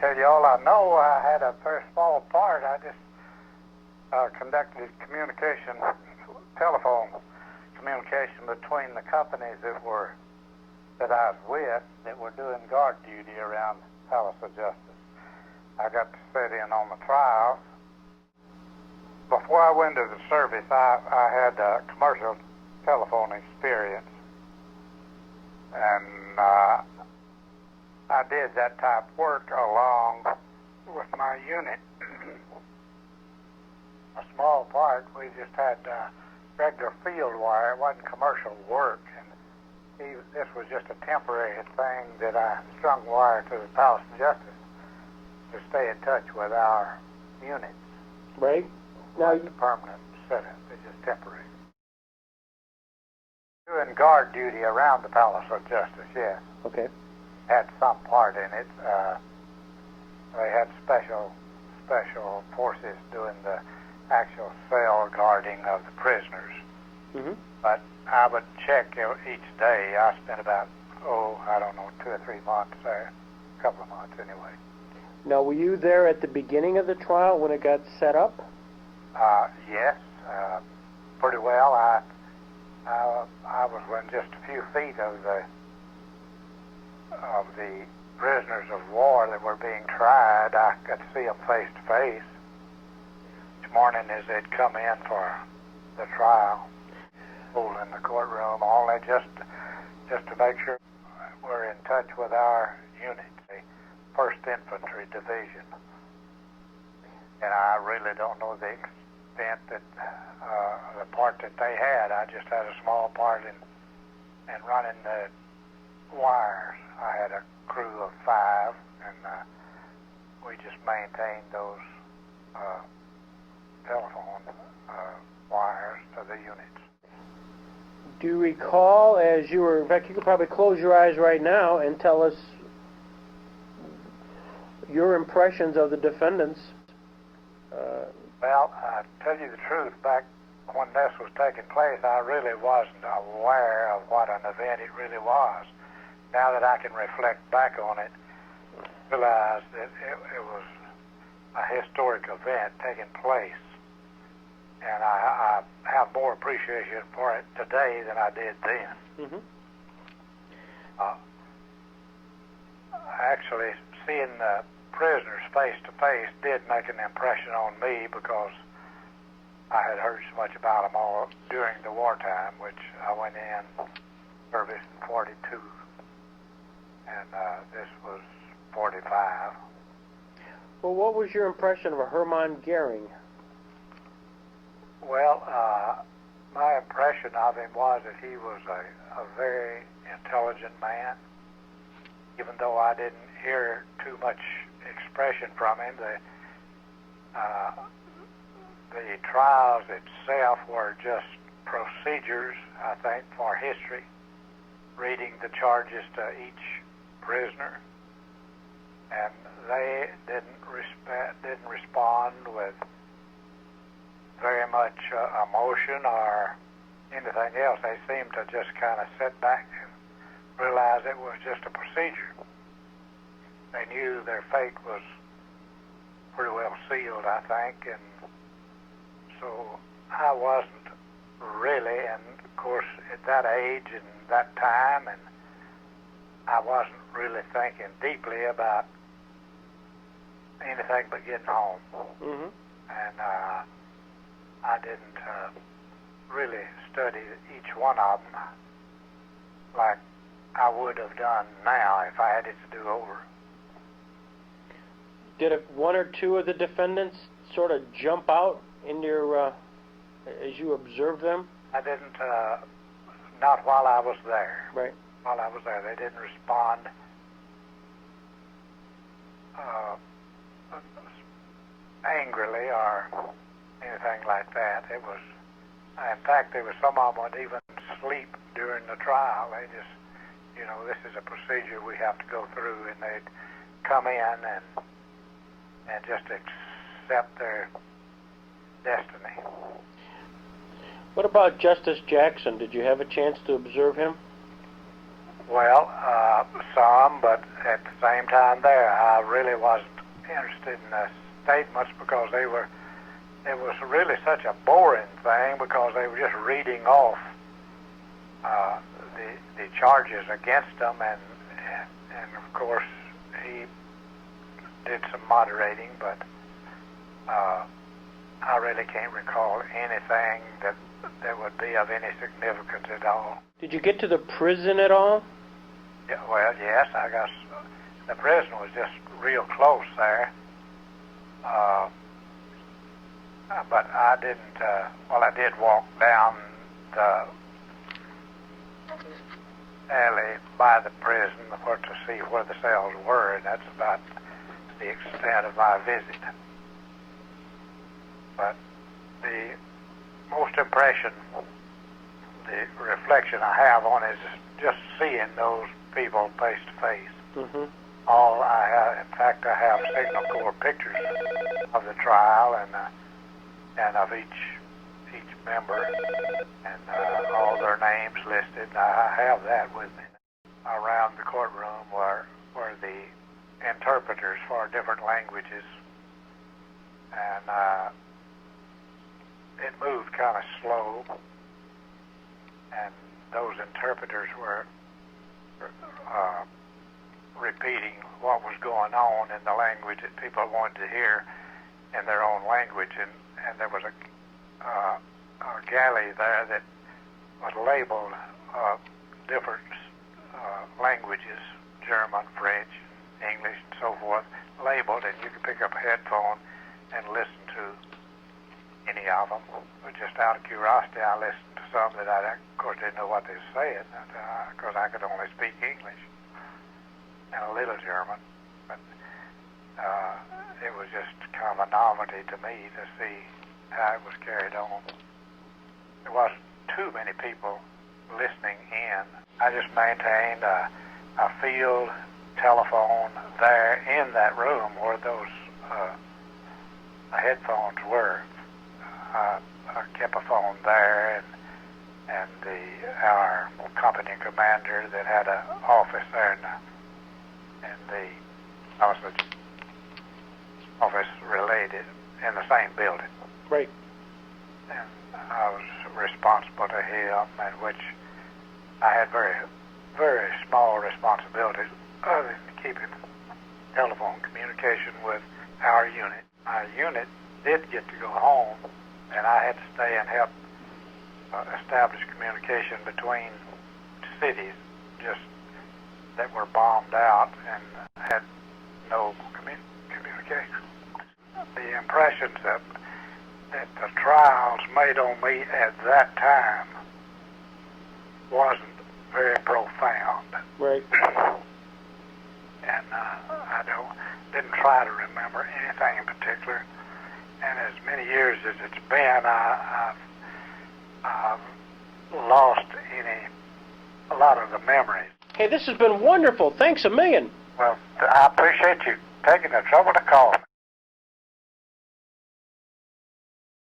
tell you all I know. I had a very small part. I just conducted telephone communication between the companies that I was with that were doing guard duty around the Palace of Justice. I got to sit in on the trials. Before I went into the service, I had a commercial telephone experience, and I did that type of work along with my unit. A small part, we just had regular field wire. It wasn't commercial work, and this was just a temporary thing that I strung wire to the Palace of Justice to stay in touch with our units. Right. Now, the permanent setup. It's just temporary. Doing guard duty around the Palace of Justice, yes. Okay. Had some part in it. They had special forces doing the actual cell guarding of the prisoners. Mm-hmm. But I would check each day. I spent about, 2 or 3 months there. A couple of months anyway. Now, were you there at the beginning of the trial when it got set up? Yes, pretty well. I was within just a few feet of the prisoners of war that were being tried. I got to see them face to face each morning as they'd come in for the trial, pulled in the courtroom, only just to make sure we're in touch with our unit, the 1st Infantry Division. And I really don't know the extent that the part that they had. I just had a small part in running the wires. I had a crew of 5, and we just maintained those telephone wires to the units. Do you recall, as you were, in fact, you could probably close your eyes right now and tell us your impressions of the defendants? Well, I tell you the truth, back when this was taking place, I really wasn't aware of what an event it really was. Now that I can reflect back on it, realize that it was a historic event taking place. And I have more appreciation for it today than I did then. Mm-hmm. Actually, seeing the prisoners face to face did make an impression on me because I had heard so much about them all during the wartime, which I went in service in 42, and this was 45. Well, what was your impression of Hermann Goering? Well, my impression of him was that he was a very intelligent man. Even though I didn't hear too much expression from him, the trials itself were just procedures, I think, for history, reading the charges to each prisoner, and they didn't respond with very much emotion or anything else. They seemed to just kind of sit back and realize it was just a procedure. They knew their fate was pretty well sealed, I think, and so I wasn't really, and of course at that age and that time, and I wasn't really thinking deeply about anything but getting home. Mm-hmm. And I didn't really study each one of them like I would have done now if I had it to do over. Did one or two of the defendants sort of jump out in your as you observed them? I didn't, not while I was there. Right. While I was there, they didn't respond angrily or anything like that. It was, in fact, there was some of them would even sleep during the trial. They just, this is a procedure we have to go through, and they'd come in and just accept their destiny. What about Justice Jackson? Did you have a chance to observe him? Well, some, but at the same time there, I really wasn't interested in the statements because it was really such a boring thing because they were just reading off the charges against them, and of course he did some moderating, but I really can't recall anything that would be of any significance at all. Did you get to the prison at all? Yeah, well, yes, I guess the prison was just real close there. But I didn't, I did walk down the alley by the prison to see where the cells were, and that's about the extent of my visit. But the most impression, the reflection I have on it is just seeing those people face to face. Mm-hmm. In fact, I have Signal Corps pictures of the trial and of each member and all their names listed. I have that with me. Around the courtroom were the interpreters for different languages, and it moved kind of slow, and those interpreters were repeating what was going on in the language that people wanted to hear in their own language, and there was a galley there that was labeled different languages, German, French, English, and so forth, labeled, and you could pick up a headphone and listen to any of them. But just out of curiosity, I listened to some that I, of course, didn't know what they were saying, because I could only speak English and a little German. But it was just kind of a novelty to me to see how it was carried on. There wasn't too many people listening in. I just maintained a field telephone there in that room where those headphones were. I kept a phone there, and our company commander that had an office there in the office related in the same building. Right. And I was responsible to him, in which I had very, very small responsibilities other than keeping telephone communication with our unit. Our unit did get to go home, and I had to stay and help establish communication between cities just that were bombed out and had no communication. The impressions that the trials made on me at that time wasn't very profound. Right. And I didn't try to remember anything in particular. And as many years as it's been, I've lost a lot of the memories. Hey, this has been wonderful. Thanks a million. Well, I appreciate you taking the trouble to call me.